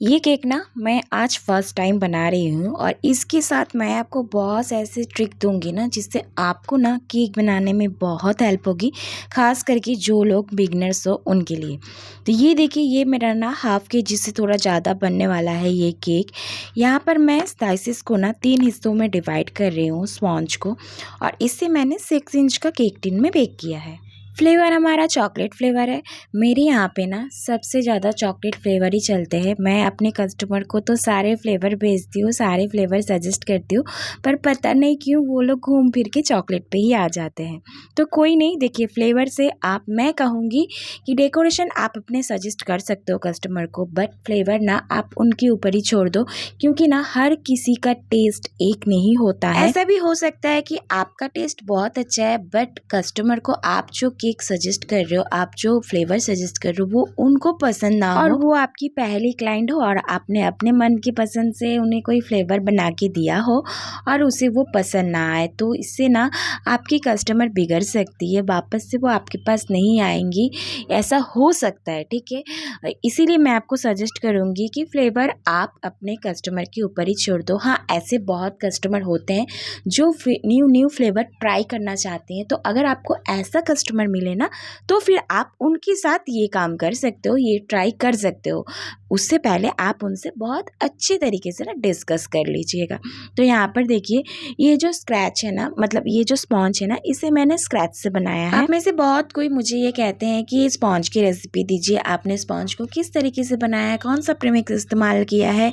ये केक ना मैं आज फर्स्ट टाइम बना रही हूँ और इसके साथ मैं आपको बहुत ऐसे ट्रिक दूंगी ना जिससे आपको ना केक बनाने में बहुत हेल्प होगी। ख़ास करके जो लोग बिगनर्स हो उनके लिए। तो ये देखिए, ये मेरा ना हाफ केजी से थोड़ा ज़्यादा बनने वाला है ये केक। यहाँ पर मैं स्लाइसेस को ना 3 हिस्सों में डिवाइड कर रही हूँ स्पॉन्ज को, और इससे मैंने 6 इंच का केक टिन में बेक किया है। फ्लेवर हमारा चॉकलेट फ्लेवर है। मेरे यहाँ पे ना सबसे ज़्यादा चॉकलेट फ्लेवर ही चलते हैं। मैं अपने कस्टमर को तो सारे फ्लेवर भेजती हूँ, सारे फ्लेवर सजेस्ट करती हूँ, पर पता नहीं क्यों वो लोग घूम फिर के चॉकलेट पे ही आ जाते हैं। तो कोई नहीं, देखिए फ्लेवर से मैं कहूँगी कि डेकोरेशन आप अपने सजेस्ट कर सकते हो कस्टमर को, बट फ्लेवर ना आप उनके ऊपर ही छोड़ दो, क्योंकि ना हर किसी का टेस्ट एक नहीं होता है। ऐसा भी हो सकता है कि आपका टेस्ट बहुत अच्छा है, बट कस्टमर को आप जो केक सजेस्ट कर रहे हो, आप जो फ्लेवर सजेस्ट कर रहे हो, वो उनको पसंद ना हो, और वो आपकी पहली क्लाइंट हो और आपने अपने मन की पसंद से उन्हें कोई फ्लेवर बना के दिया हो और उसे वो पसंद ना आए, तो इससे ना आपकी कस्टमर बिगड़ सकती है, वापस से वो आपके पास नहीं आएंगी। ऐसा हो सकता है, ठीक है। इसीलिए मैं आपको सजेस्ट करूँगी कि फ्लेवर आप अपने कस्टमर के ऊपर ही छोड़ दो। हाँ, ऐसे बहुत कस्टमर होते हैं जो न्यू फ्लेवर ट्राई करना चाहते हैं, तो अगर आपको ऐसा कस्टमर मिले ना, तो फिर आप उनके साथ ये काम कर सकते हो, ये ट्राई कर सकते हो। उससे पहले आप उनसे बहुत अच्छे तरीके से ना डिस्कस कर लीजिएगा। तो यहाँ पर देखिए, ये जो स्क्रैच है ना, मतलब ये जो स्पॉन्ज है ना, इसे मैंने स्क्रैच से बनाया है। आप में से बहुत कोई मुझे ये कहते हैं कि स्पॉन्ज की रेसिपी दीजिए, आपने स्पॉन्ज को किस तरीके से बनाया है, कौन सा प्रीमिक्स इस्तेमाल किया है,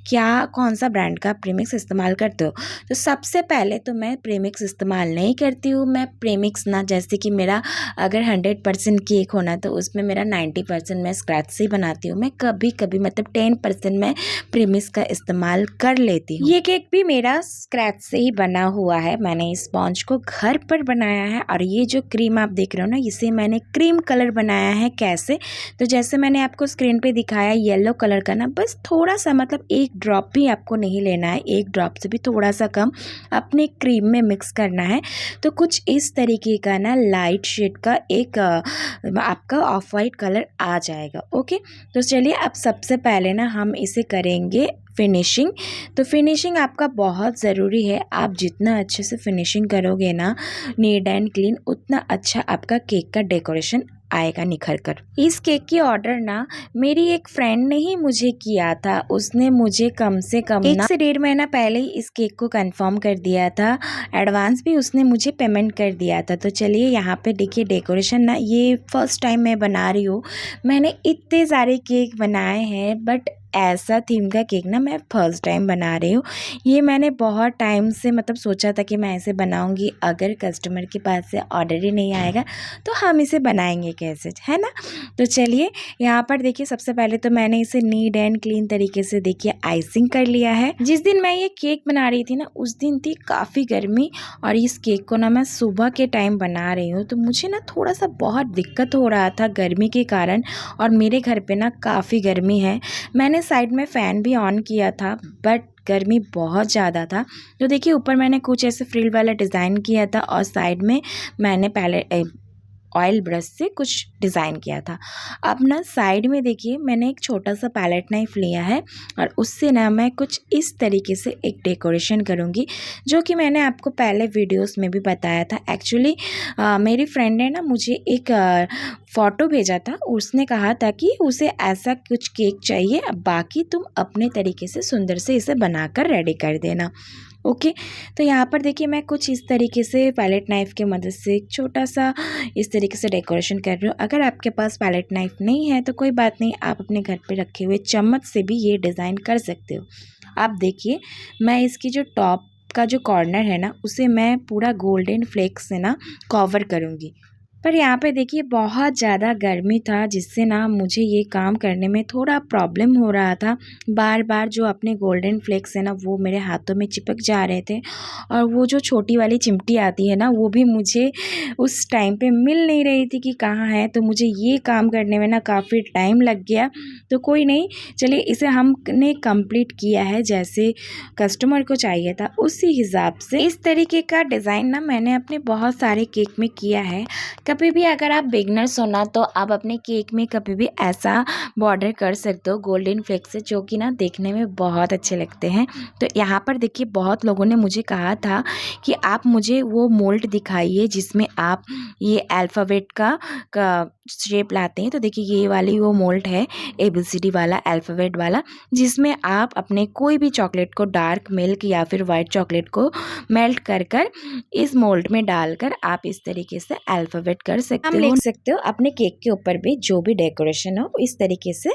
क्या कौन सा ब्रांड का प्रीमिक्स इस्तेमाल करते हो। तो सबसे पहले तो मैं प्रीमिक्स इस्तेमाल नहीं करती हूँ। मैं प्रीमिक्स ना, जैसे कि मेरा अगर 100% केक होना तो उसमें मेरा 90% मैं स्क्रैच से ही बनाती हूँ। मैं कभी कभी मतलब 10% मैं प्रीमिक्स का इस्तेमाल कर लेती हूँ। ये केक भी मेरा स्क्रैच से ही बना हुआ है। मैंने इस स्पॉन्ज को घर पर बनाया है, और ये जो क्रीम आप देख रहे हो ना, इसे मैंने क्रीम कलर बनाया है। कैसे? तो जैसे मैंने आपको स्क्रीन पे दिखाया, येलो कलर का ना, बस थोड़ा सा, मतलब एक ड्रॉप भी आपको नहीं लेना है, एक ड्रॉप से भी थोड़ा सा कम अपने क्रीम में मिक्स करना है। तो कुछ इस तरीके का ना लाइट शेड का एक आपका ऑफ वाइट कलर आ जाएगा। ओके, तो चलिए अब सबसे पहले ना हम इसे करेंगे फिनिशिंग। तो फिनिशिंग आपका बहुत ज़रूरी है। आप जितना अच्छे से फिनिशिंग करोगे ना, नीट एंड क्लीन, उतना अच्छा आपका केक का डेकोरेशन आएगा निखर कर। इस केक की ऑर्डर ना मेरी एक फ्रेंड ने ही मुझे किया था। उसने मुझे कम से कम 1 से 1.5 महीना पहले ही इस केक को कंफर्म कर दिया था। एडवांस भी उसने मुझे पेमेंट कर दिया था। तो चलिए यहाँ पे देखिए, डेकोरेशन ना ये फर्स्ट टाइम मैं बना रही हूँ। मैंने इतने सारे केक बनाए हैं, बट ऐसा थीम का केक ना मैं फर्स्ट टाइम बना रही हूँ। ये मैंने बहुत टाइम से मतलब सोचा था कि मैं ऐसे बनाऊंगी, अगर कस्टमर के पास से ऑर्डर ही नहीं आएगा तो हम इसे बनाएंगे कैसे, है ना। तो चलिए यहाँ पर देखिए, सबसे पहले तो मैंने इसे नीट एंड क्लीन तरीके से देखिए आइसिंग कर लिया है। जिस दिन मैं ये केक बना रही थी ना, उस दिन थी काफ़ी गर्मी, और इस केक को ना मैं सुबह के टाइम बना रही हूँ, तो मुझे ना थोड़ा सा बहुत दिक्कत हो रहा था गर्मी के कारण, और मेरे घर पे ना काफ़ी गर्मी है। मैंने साइड में फ़ैन भी ऑन किया था, बट गर्मी बहुत ज़्यादा था। तो देखिए, ऊपर मैंने कुछ ऐसे फ्रिल वाला डिज़ाइन किया था, और साइड में मैंने पहले ऑयल ब्रश से कुछ डिज़ाइन किया था। अब ना साइड में देखिए, मैंने एक छोटा सा पैलेट नाइफ लिया है, और उससे ना मैं कुछ इस तरीके से एक डेकोरेशन करूँगी, जो कि मैंने आपको पहले वीडियोस में भी बताया था। एक्चुअली मेरी फ्रेंड ने ना मुझे एक फ़ोटो भेजा था। उसने कहा था कि उसे ऐसा कुछ केक चाहिए, अब बाकी तुम अपने तरीके से सुंदर से इसे बनाकर रेडी कर देना। ओके, तो यहाँ पर देखिए, मैं कुछ इस तरीके से पैलेट नाइफ़ की मदद से एक छोटा सा इस तरीके से डेकोरेशन कर रही हूँ। अगर आपके पास पैलेट नाइफ़ नहीं है तो कोई बात नहीं, आप अपने घर पे रखे हुए चम्मच से भी ये डिज़ाइन कर सकते हो। आप देखिए, मैं इसकी जो टॉप का जो कॉर्नर है ना, उसे मैं पूरा गोल्डन फ्लेक्स से ना कवर करूँगी। पर यहाँ पे देखिए, बहुत ज़्यादा गर्मी था, जिससे ना मुझे ये काम करने में थोड़ा प्रॉब्लम हो रहा था। बार बार जो अपने गोल्डन फ्लेक्स है ना, वो मेरे हाथों में चिपक जा रहे थे, और वो जो छोटी वाली चिमटी आती है ना, वो भी मुझे उस टाइम पे मिल नहीं रही थी कि कहाँ है। तो मुझे ये काम करने में ना काफ़ी टाइम लग गया। तो कोई नहीं, चलिए इसे हमने कंप्लीट किया है जैसे कस्टमर को चाहिए था, उसी हिसाब से। इस तरीके का डिज़ाइन ना मैंने अपने बहुत सारे केक में किया है। कभी भी अगर आप बिगनर्स हो ना तो आप अपने केक में कभी भी ऐसा बॉर्डर कर सकते हो गोल्डन फ्लेक से, जो कि ना देखने में बहुत अच्छे लगते हैं। तो यहाँ पर देखिए बहुत लोगों ने मुझे कहा था कि आप मुझे वो मोल्ड दिखाइए जिसमें आप ये अल्फ़ाबेट का शेप लाते हैं। तो देखिए ये वाली वो मोल्ड है, ABCD वाला अल्फ़ाबेट वाला, जिसमें आप अपने कोई भी चॉकलेट को डार्क मिल्क या फिर वाइट चॉकलेट को मेल्ट कर इस मोल्ड में डालकर आप इस तरीके से अल्फ़ाबेट कर सकते हो। लिख सकते हो अपने केक के ऊपर भी जो भी डेकोरेशन हो इस तरीके से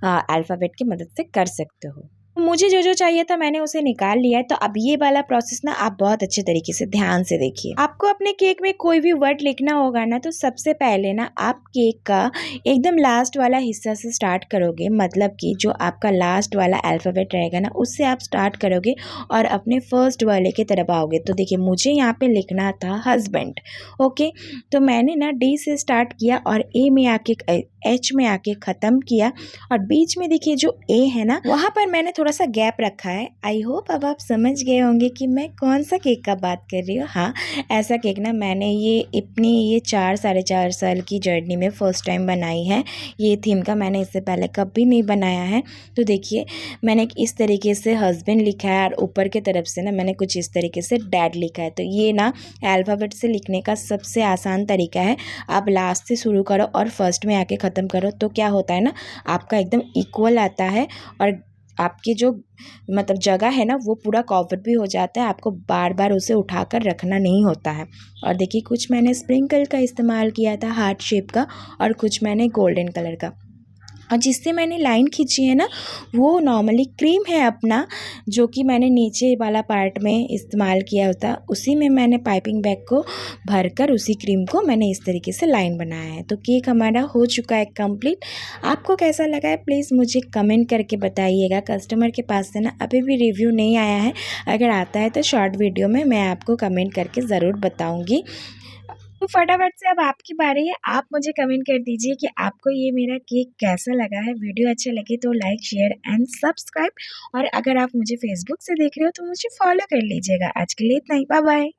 अल्फ़ाबेट की मदद से कर सकते हो। मुझे जो चाहिए था मैंने उसे निकाल लिया है। तो अब ये वाला प्रोसेस ना आप बहुत अच्छे तरीके से ध्यान से देखिए। आपको अपने केक में कोई भी वर्ड लिखना होगा ना तो सबसे पहले ना आप केक का एकदम लास्ट वाला हिस्सा से स्टार्ट करोगे, मतलब कि जो आपका लास्ट वाला अल्फ़ाबेट रहेगा ना उससे आप स्टार्ट करोगे और अपने फर्स्ट वाले की तरफ आओगे। तो देखिए मुझे यहाँ पे लिखना था हस्बैंड, ओके। तो मैंने ना D से स्टार्ट किया और A में आके H में आके ख़त्म किया और बीच में देखिए जो A है ना वहाँ पर मैंने थोड़ा सा गैप रखा है। आई होप अब आप समझ गए होंगे कि मैं कौन सा केक का बात कर रही हूँ। हाँ, ऐसा केक ना मैंने ये 4 साढ़े 4 साल की जर्नी में फ़र्स्ट टाइम बनाई है। ये थीम का मैंने इससे पहले कभी नहीं बनाया है। तो देखिए मैंने इस तरीके से हस्बैंड लिखा है और ऊपर की तरफ से ना मैंने कुछ इस तरीके से डैड लिखा है। तो ये ना अल्फ़ाबेट से लिखने का सबसे आसान तरीका है। आप लास्ट से शुरू करो और फर्स्ट में आके ख़त्म करो, तो क्या होता है ना आपका एकदम इक्वल आता है और आपकी जो मतलब जगह है ना वो पूरा कवर भी हो जाता है। आपको बार बार उसे उठाकर रखना नहीं होता है। और देखिए कुछ मैंने स्प्रिंकल का इस्तेमाल किया था हार्ट शेप का और कुछ मैंने गोल्डन कलर का। और जिससे मैंने लाइन खींची है ना वो नॉर्मली क्रीम है अपना, जो कि मैंने नीचे वाला पार्ट में इस्तेमाल किया होता, उसी में मैंने पाइपिंग बैग को भरकर उसी क्रीम को मैंने इस तरीके से लाइन बनाया है। तो केक हमारा हो चुका है कंप्लीट। आपको कैसा लगा है प्लीज़ मुझे कमेंट करके बताइएगा। कस्टमर के पास से ना अभी भी रिव्यू नहीं आया है, अगर आता है तो शॉर्ट वीडियो में मैं आपको कमेंट करके ज़रूर बताऊँगी। तो फटाफट से अब आपकी बारी है, आप मुझे कमेंट कर दीजिए कि आपको ये मेरा केक कैसा लगा है। वीडियो अच्छा लगे तो लाइक शेयर एंड सब्सक्राइब, और अगर आप मुझे फेसबुक से देख रहे हो तो मुझे फॉलो कर लीजिएगा। आज के लिए इतना ही, बाय बाय।